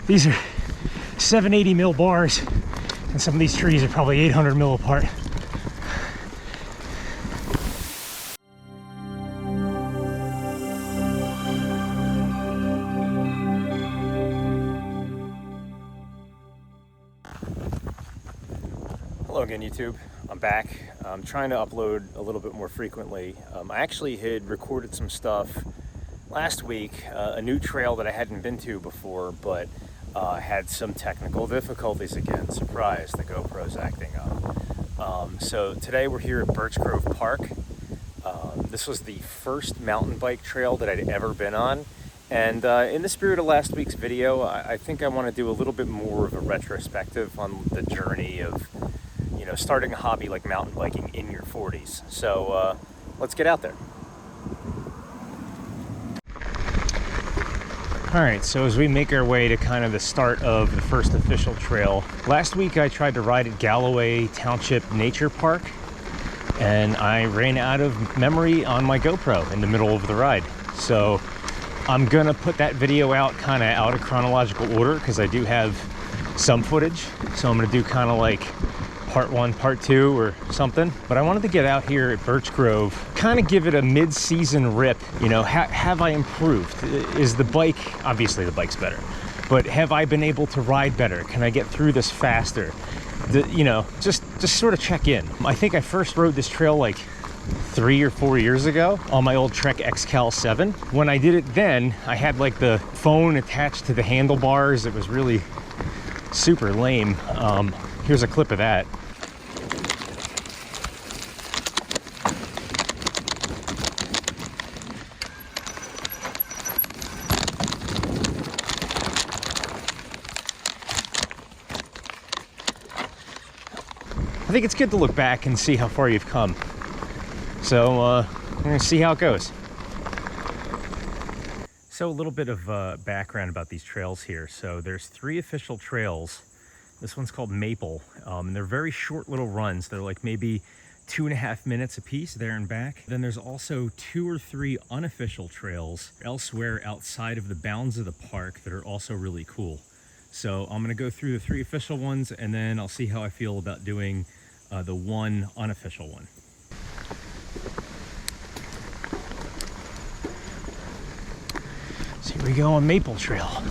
These are 780 mil bars, and some of these trees are probably 800 mil apart. Hello again, YouTube. I'm back. I'm trying to upload a little bit more frequently. I actually had recorded some stuff last week, a new trail that I hadn't been to before, but had some technical difficulties again. Surprise, the GoPro's acting up. So today we're here at Birch Grove Park. This was the first mountain bike trail that I'd ever been on. And in the spirit of last week's video, I think I want to do a little bit more of a retrospective on the journey of, you know, starting a hobby like mountain biking in your 40s. So let's get out there. All right, so as we make our way to kind of the start of the first official trail, last week I tried to ride at Galloway Township Nature Park, and I ran out of memory on my GoPro in the middle of the ride. So I'm gonna put that video out kind of out of chronological order because I do have some footage. So I'm gonna do kind of like part one, part two or something. But I wanted to get out here at Birch Grove, kind of give it a mid-season rip. You know, have I improved? Is the bike, obviously the bike's better, but have I been able to ride better? Can I get through this faster? You know, just sort of check in. I think I first rode this trail like 3 or 4 years ago on my old Trek XCal 7. When I did it then, I had like the phone attached to the handlebars. It was really super lame. Here's a clip of that. I think it's good to look back and see how far you've come. So we're gonna see how it goes. So a little bit of background about these trails here. So there's 3 official trails. This one's called Maple, and they're very short little runs. They're like maybe 2.5 minutes a piece there and back. Then there's also 2 or 3 unofficial trails elsewhere outside of the bounds of the park that are also really cool. So I'm gonna go through the 3 official ones, and then I'll see how I feel about doing the 1 unofficial one. So here we go on Maple Trail.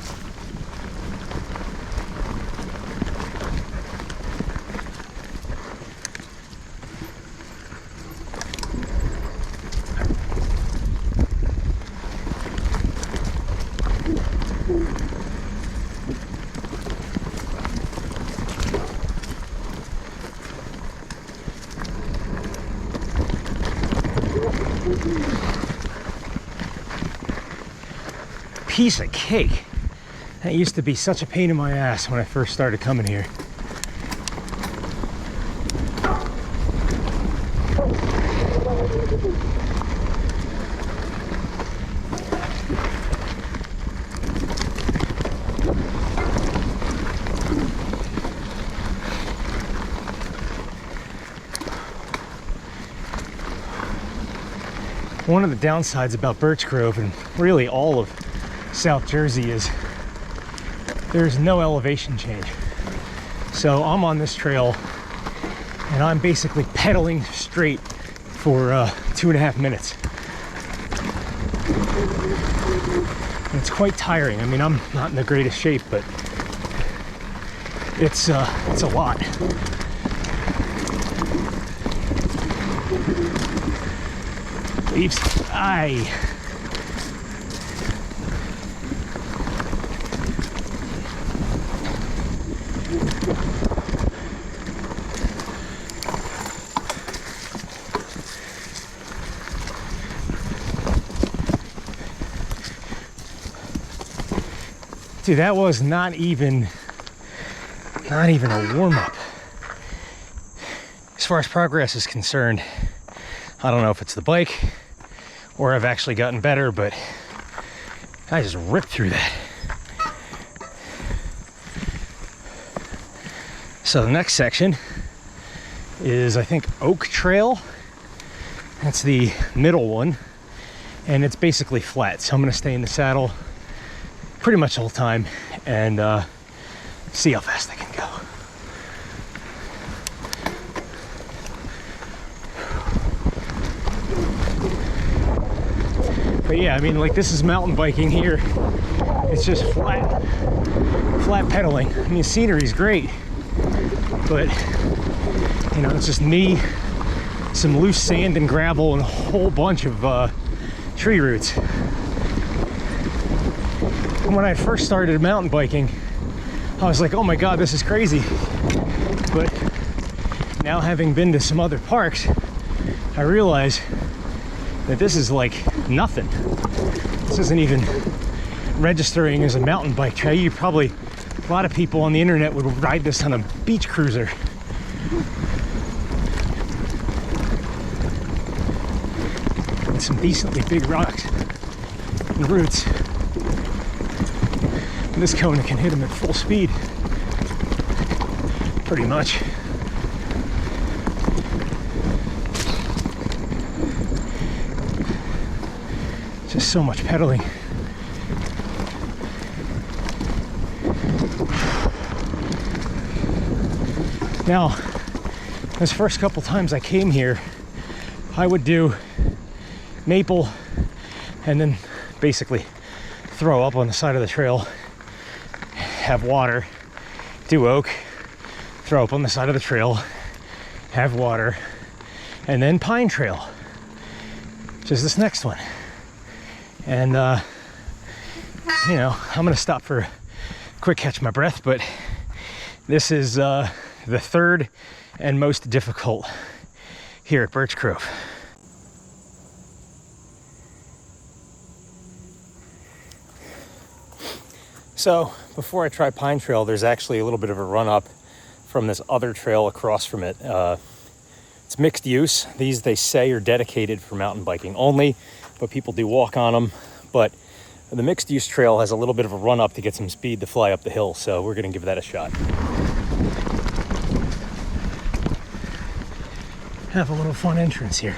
Piece of cake. That used to be such a pain in my ass when I first started coming here. One of the downsides about Birch Grove, and really all of South Jersey, is there's no elevation change. So I'm on this trail and I'm basically pedaling straight for 2.5 minutes. And it's quite tiring. I mean, I'm not in the greatest shape, but it's a lot. Leaves. Aye. Dude, that was not even a warm-up. As far as progress is concerned, I don't know if it's the bike or I've actually gotten better, but I just ripped through that. So the next section is, I think, Oak Trail. That's the middle one, and it's basically flat. So I'm gonna stay in the saddle pretty much the whole time and see how fast I can go. But yeah, I mean, like, this is mountain biking here. It's just flat pedaling. I mean, scenery's great, but you know, it's just me, some loose sand and gravel, and a whole bunch of tree roots. And when I first started mountain biking, I was like, oh my God, this is crazy. But now, having been to some other parks, I realize that this is like nothing. This isn't even registering as a mountain bike trail. You probably, a lot of people on the internet would ride this on a beach cruiser. And some decently big rocks and roots. This Kona can hit them at full speed, pretty much. Just so much pedaling. Now, those first couple times I came here, I would do maple and then basically throw up on the side of the trail, have water, do oak, throw up on the side of the trail, have water, and then pine trail, which is this next one. And you know, I'm gonna stop for a quick catch my breath, but this is the third and most difficult here at Birch Grove. So before I try Pine Trail, there's actually a little bit of a run up from this other trail across from it. It's mixed use. These, they say, are dedicated for mountain biking only, but people do walk on them. But the mixed use trail has a little bit of a run up to get some speed to fly up the hill, so we're gonna give that a shot. Have a little fun entrance here.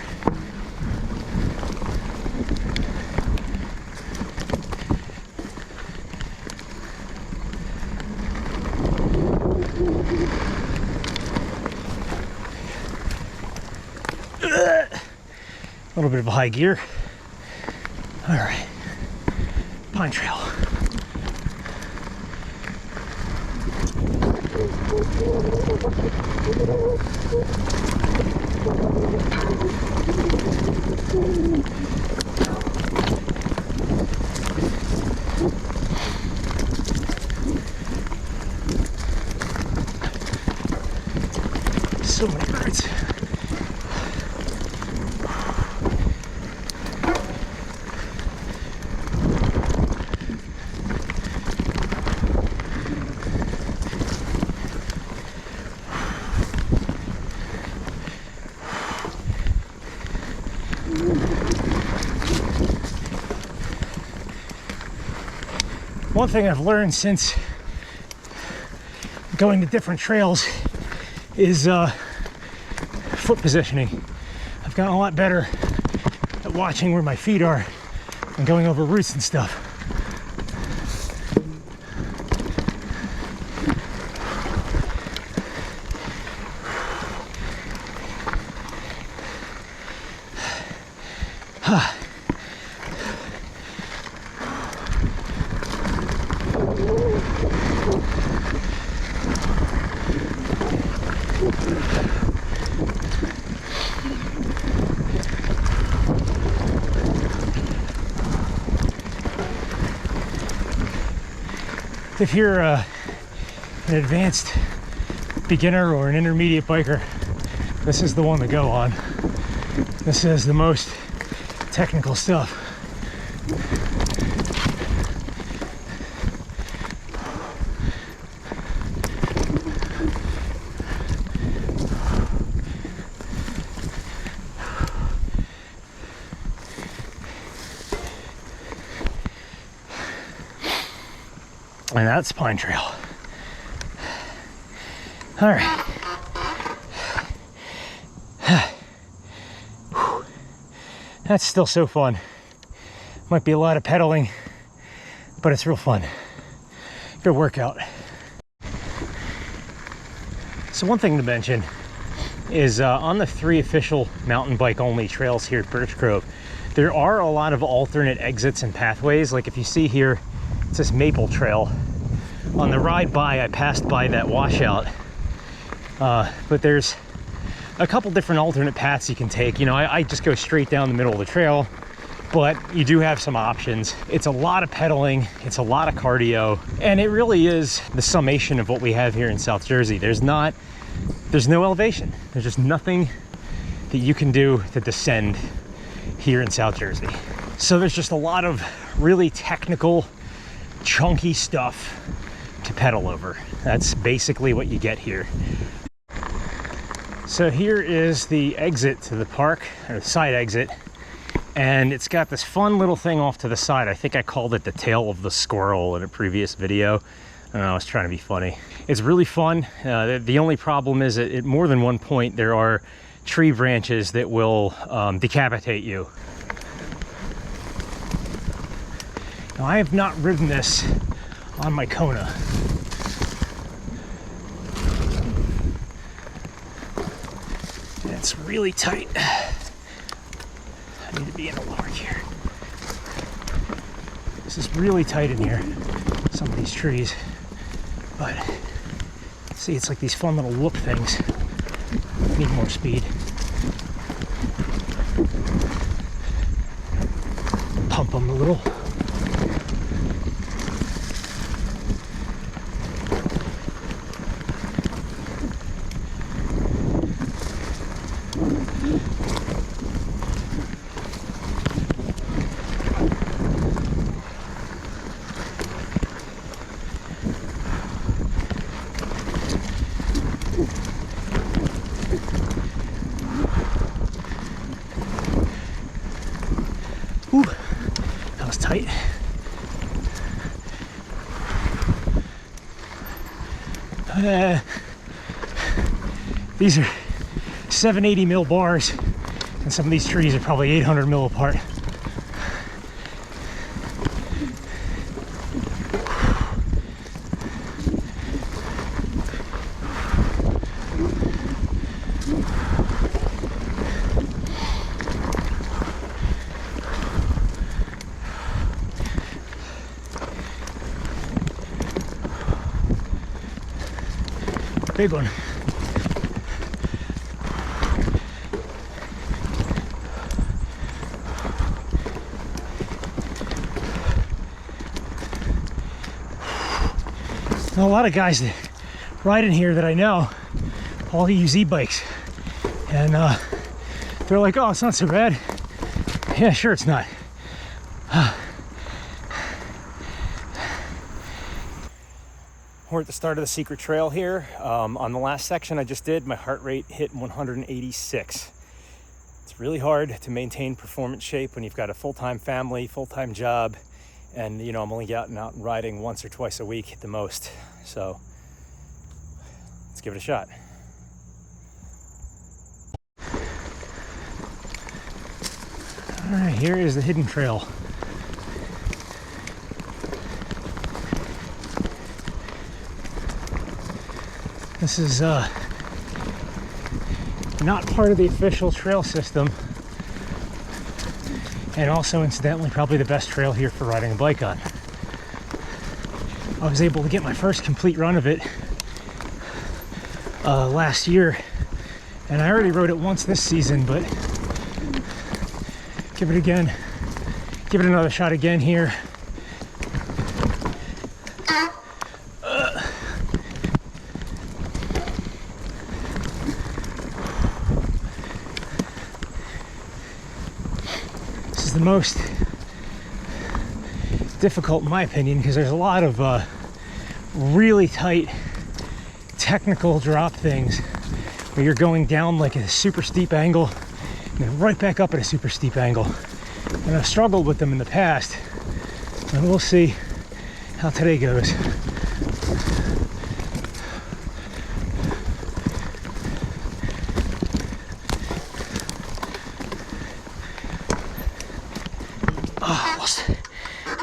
A little bit of a high gear. All right, Pine Trail. So many birds. One thing I've learned since going to different trails is foot positioning. I've gotten a lot better at watching where my feet are and going over roots and stuff. If you're an advanced beginner or an intermediate biker, this is the one to go on. This is the most technical stuff. And that's Pine Trail. All right. That's still so fun. Might be a lot of pedaling, but it's real fun. Good workout. So one thing to mention is on the 3 official mountain bike only trails here at Birch Grove, there are a lot of alternate exits and pathways. Like if you see here, it's this maple trail. On the ride by, I passed by that washout, but there's a couple different alternate paths you can take. You know, I just go straight down the middle of the trail, but you do have some options. It's a lot of pedaling, it's a lot of cardio, and it really is the summation of what we have here in South Jersey. There's no elevation. There's just nothing that you can do to descend here in South Jersey. So there's just a lot of really technical, chunky stuff to pedal over. That's basically what you get here. So here is the exit to the park, or the side exit, and it's got this fun little thing off to the side. I think I called it the tail of the squirrel in a previous video. I don't know, I was trying to be funny. It's really fun. The only problem is that at more than one point there are tree branches that will decapitate you. Now, I have not ridden this on my Kona. And it's really tight. I need to be in a lower gear. This is really tight in here, some of these trees. But see, it's like these fun little whoop things. Need more speed. Pump them a little. Ooh, that was tight. These are 780 mil bars, and some of these trees are probably 800 mil apart. Big one. Now, a lot of guys that ride in here that I know all use e-bikes, and they're like, oh, it's not so bad. Yeah, sure it's not. We're at the start of the secret trail here. On the last section I just did, my heart rate hit 186. It's really hard to maintain performance shape when you've got a full-time family, full-time job, and you know, I'm only out and riding once or twice a week at the most. So let's give it a shot. All right, here is the hidden trail. This is not part of the official trail system, and also incidentally probably the best trail here for riding a bike on. I was able to get my first complete run of it last year, and I already rode it once this season, but give it another shot again here. The most difficult in my opinion, because there's a lot of really tight technical drop things where you're going down like a super steep angle and then right back up at a super steep angle, and I've struggled with them in the past, and we'll see how today goes.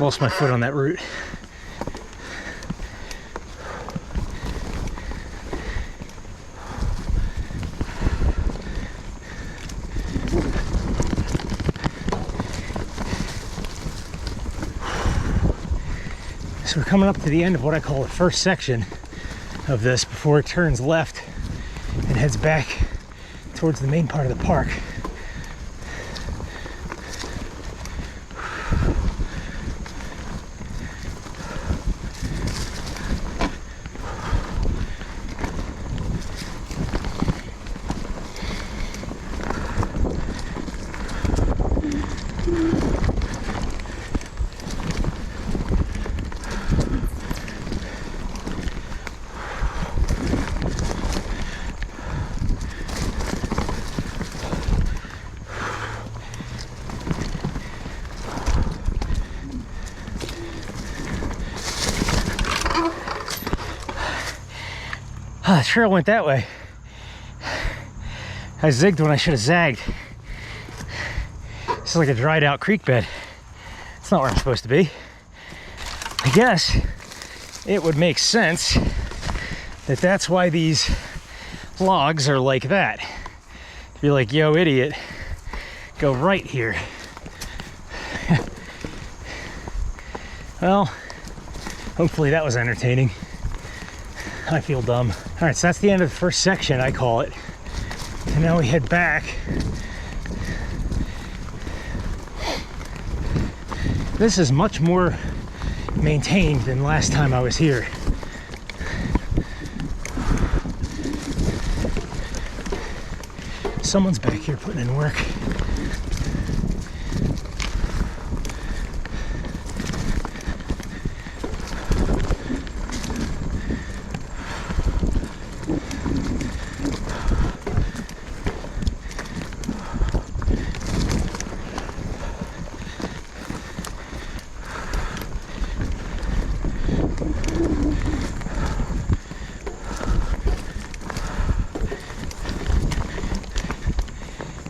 Lost my foot on that root. So we're coming up to the end of what I call the first section of this before it turns left and heads back towards the main part of the park. The trail went that way. I zigged when I should have zagged. This is like a dried out creek bed. It's not where I'm supposed to be. I guess it would make sense that that's why these logs are like that. Be like, yo, idiot, go right here. Well, hopefully that was entertaining. I feel dumb. All right, so that's the end of the first section, I call it. And now we head back. This is much more maintained than last time I was here. Someone's back here putting in work.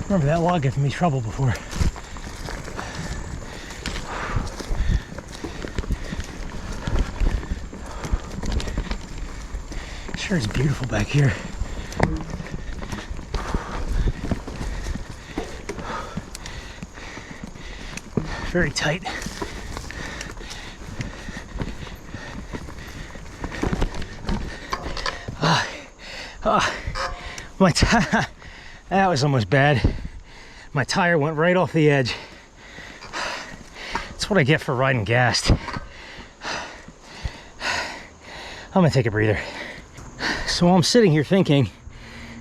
Remember that log gave me trouble before. Sure is beautiful back here. Very tight. My tire, that was almost bad. My tire went right off the edge. That's what I get for riding gassed. I'm gonna take a breather. So while I'm sitting here thinking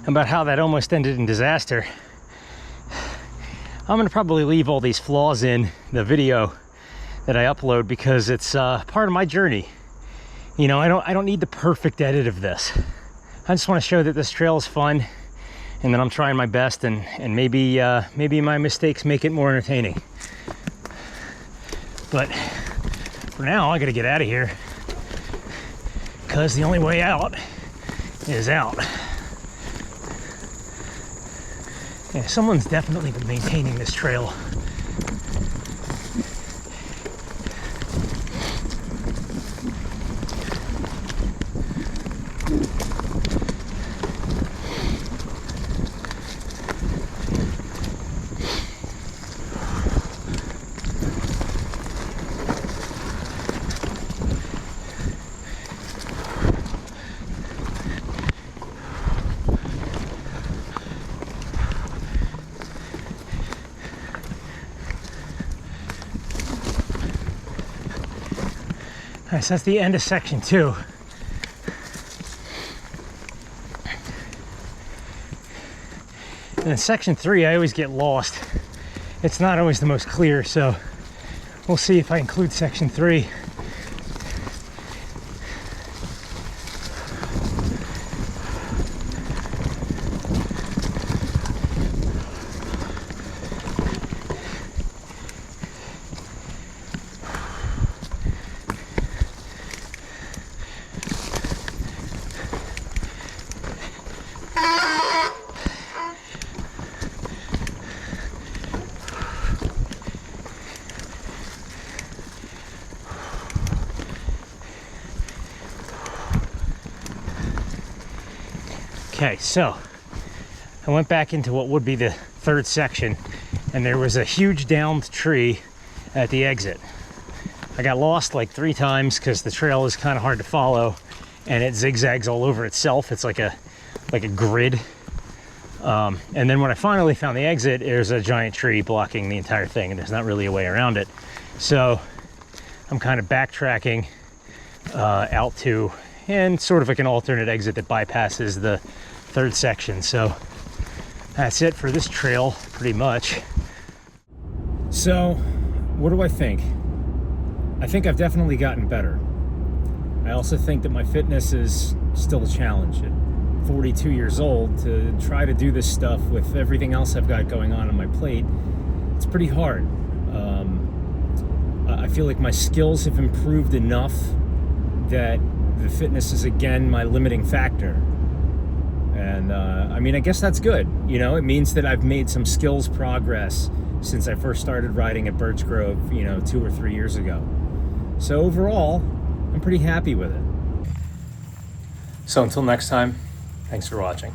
about how that almost ended in disaster, I'm gonna probably leave all these flaws in the video that I upload because it's part of my journey. You know, I don't need the perfect edit of this. I just want to show that this trail is fun and that I'm trying my best, and maybe my mistakes make it more entertaining. But for now, I gotta get out of here because the only way out is out. Yeah, someone's definitely been maintaining this trail. All right, so that's the end of section 2. And in section 3, I always get lost. It's not always the most clear, so we'll see if I include section 3. Okay, so I went back into what would be the third section, and there was a huge downed tree at the exit. I got lost like 3 times because the trail is kind of hard to follow, and it zigzags all over itself. It's like a grid. And then when I finally found the exit, there's a giant tree blocking the entire thing, and there's not really a way around it. So I'm kind of backtracking out to, and sort of like an alternate exit that bypasses the third section. So that's it for this trail, pretty much. So what do I think? I think I've definitely gotten better. I also think that my fitness is still a challenge. At 42 years old, to try to do this stuff with everything else I've got going on my plate, it's pretty hard. I feel like my skills have improved enough that the fitness is again my limiting factor. And I mean, I guess that's good. You know, it means that I've made some skills progress since I first started riding at Birch Grove, 2 or 3 years ago. So overall, I'm pretty happy with it. So until next time, thanks for watching.